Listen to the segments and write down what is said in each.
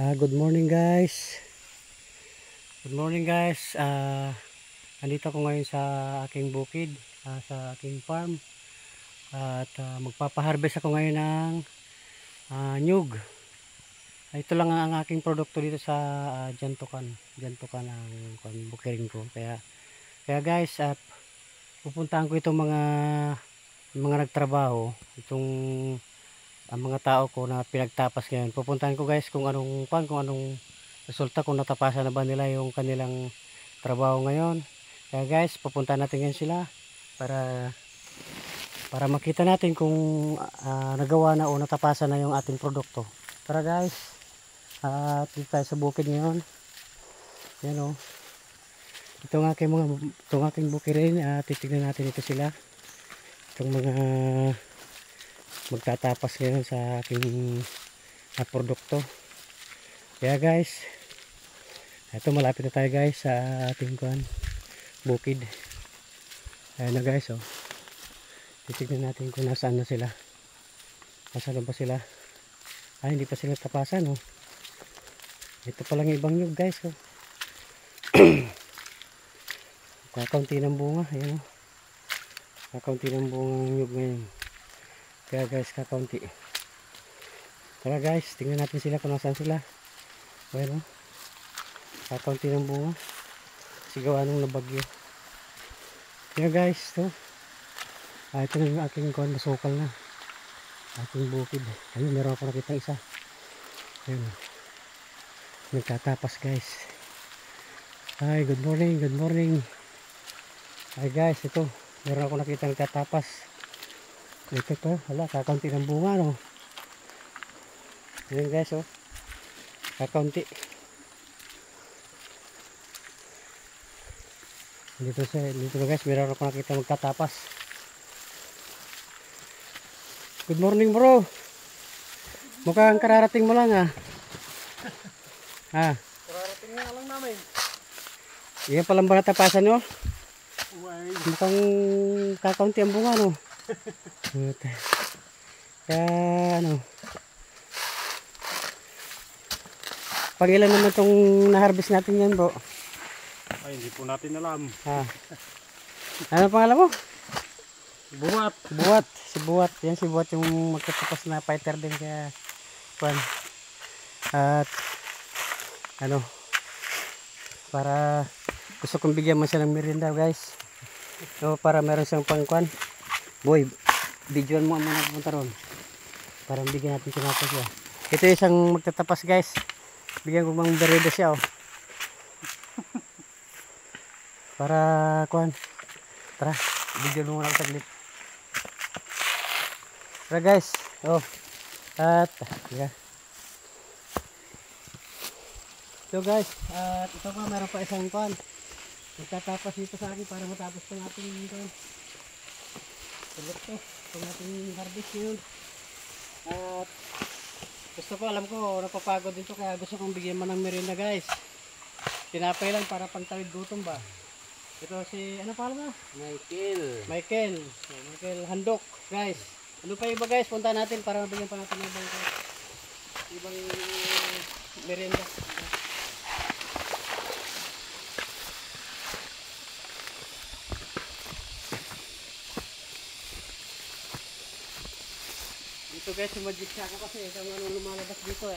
Good morning guys. Good morning guys. Andito ako ngayon sa aking bukid, sa aking farm. At magpapa-harvest ako ngayon ng nyug. Ito lang ang aking produkto dito sa Jantukan. Jantukan ang bukirin ko. Kaya guys, pupuntahan ko itong mga nagtrabaho, ang mga tao ko na pinagtapas ngayon. Pupuntahan ko guys kung anong resulta, kung natapasan na ba nila yung kanilang trabaho ngayon. Kaya guys, pupuntahan natin ngayon sila para makita natin kung nagawa na o natapasan na yung ating produkto. Tara guys, dito tayo sa bukid ngayon. Yan o. Itong aking bukirin, titignan natin ito sila. Itong mga magtatapas ngayon sa aking produkto. Kaya guys, ito malapit na tayo guys sa ating bukid. Ayan na guys, titignan natin kung nasaan na sila. Nasaan na ba sila? Hindi pa sila tapasan. Ito pa lang ibang nyug guys. Kakaunti ng bunga. Ayan, kakaunti ng bunga ng nyug ngayon. Kaya guys, kakaunti. Tara guys, tingnan natin sila kung nasaan sila. Ayan, kakaunti ng bunga. Sigawa nung nabagyo. Kaya guys, ito na yung aking masukal na aking bukid. Ayun, meron ako nakita isa. Ayun, nagtatapas guys. Good morning, good morning. Guys, ito meron ako nakita nagtatapas. Ito wala, kakaunti ng bunga Ayan guys, kakaunti. Dito guys, meron ako nakita magtatapas. Good morning bro. Mukhang kararating mo lang Kararating nga lang namin. Yan palang ba natapasan nyo? Mukhang kakaunti ang bunga Kaya pangilan naman itong na-harvest natin yan bro? Hindi po natin alam. Ano pangalan mo? Buwat. Si Buwat. Yan si Buwat yung magkatapas na fighter din kaya at para gusto kong bigyan mo siya ng merienda guys. Para meron siyang pangkuan. Boy, videoan mo muna pupunta ron. Para bigyan natin tinapos siya. Ito yung isang magtatapas guys. Bigyan ko mang merienda siya para tara, video mo muna ako saglit. Tara guys, so guys, ito pa, meron pa isang magtatapas dito sa akin para matapos pa natin yung produkto itong ating harvest yun. At gusto ko, alam ko napapagod dito kaya gusto kong bigyan mo ng merienda guys. Tinapay lang para pantawid gutom ba. Ito si, ano pala ba? Michael Handok guys. Ano pa iba guys, punta natin para mabigyan pa natin ng ibang merienda. Ito guys, sumadjik siya ako kasi ito ang lumalabas dito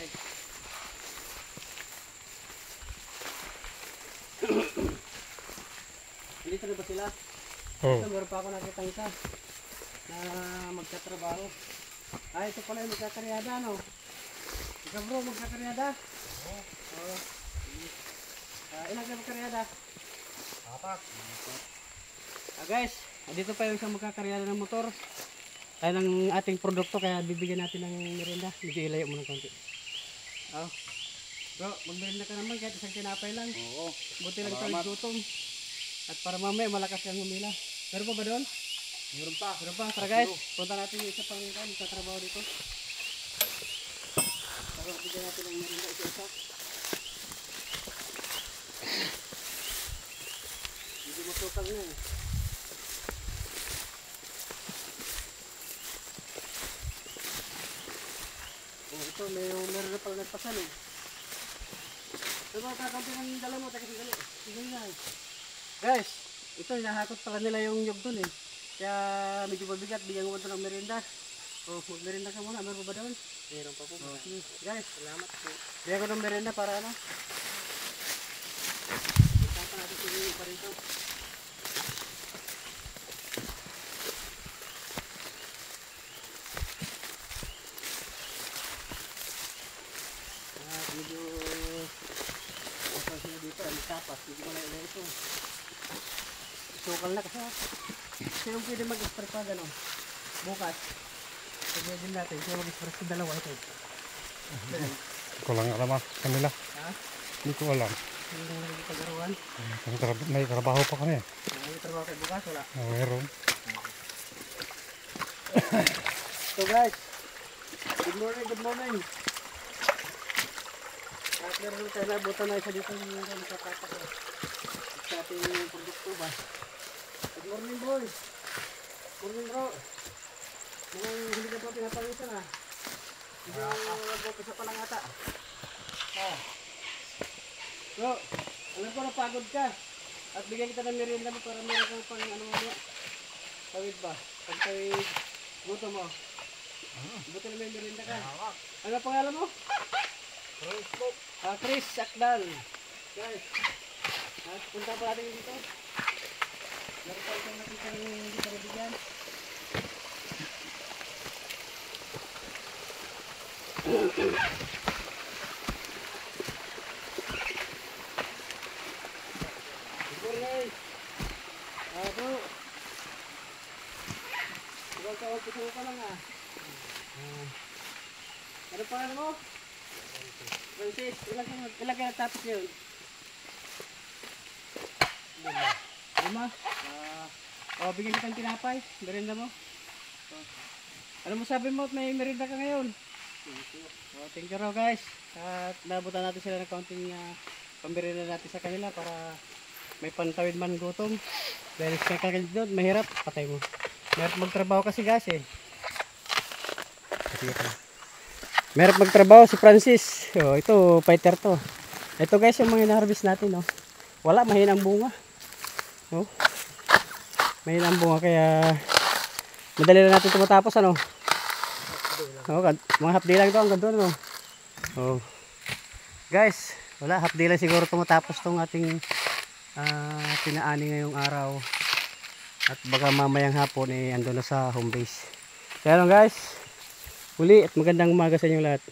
Dito na ba sila? Ito, meron pa ako nakita isa na magkatrabaho. Ito pala yung magkakaryada Ikaw bro, magkakaryada? Oo. Ilang na magkakaryada? 4. Guys, dito pa yung isang magkakaryada ng motor. Ng ating produkto kaya bibigyan natin ng merienda. Medyo ilayo mo ng konti. Bro, magmerienda ka naman kahit isang tinapay lang. Oo. Buti lang tawid gutom. At para mamaya malakas kang humila. Meron pa ba doon? Meron pa. Tara guys, punta natin yung isa pang magtatrabaho dito. Para bigyan natin ng merienda isa-isa. Hindi matutang na ito, meron na pala nagpasan Diba, kakampi ng dala mo, tayo sandali. Sandali. Guys, ito, hinahakot pala nila yung nyug dun eh. Kaya medyo mabigat, bigyan mo ito ng merienda. O, merienda ka muna, meron ba doon? Meron pa po. Guys, salamat po. Bigyan ko ng merienda para ano? Isapa natin sila pa rito. Medyo sila dito, ang tapas, hindi ko na ito. Sukal na kasi. Sino pwede mag-express pa gano'n? Bukas. Pwede din natin, sino mag-express sa dalawa ito. Ko lang alam kanila. Ha? Hindi ko alam. Hindi na nagpagaruan. May trabaho pa kami. May trabaho kayo bukas, wala. Meron. So guys, good morning, good morning. At meron tayo nabutan na isa dito yung nakatapak ko. Sa ating produkto ba. Good morning boys. Morning bro. Mukhang hindi ka pa pinapangisan ha. Hindi nag-upisa pa lang ata. Bro, alam ko napagod ka. At bigyan kita ng merienda mo para meron kang pang ano mo. Tawid ba? Pag tawid, buto mo. Buto na may merienda ka. Ano pangalan mo? Chris Sakdal. Guys, punta pa natin dito. Meron pa isang nakita ng hindi pa nabigyan. Good morning. Bro. Huwag ka magpusong ka lang ah. Ano pangalan mo? Francis, ilan ka natapos yun? 5? Bigyan kitang tinapay, merienda mo. Ano mo sabi mo at may merienda ka ngayon? Thank you raw guys. At nabutan natin sila ng kaunting pambirina natin sa kanila para may pantawid man gutom. Dahil sa kakagin doon, mahirap, patay mo. Mahirap magtrabaho kasi guys eh. Mahirap magtrabaho si Francis. Ito, fighter to. Ito guys yung mga na-harvest natin. Wala, mahinang bunga. Mahinang bunga kaya madali na natin tumatapos ano. Mga half day lang ito hanggang doon. Guys, wala, half day lang siguro tumatapos itong ating pinaani ngayong araw. At baka mamayang hapon ando na sa home base. Kaya lang guys, uli at magandang umaga sa inyo lahat.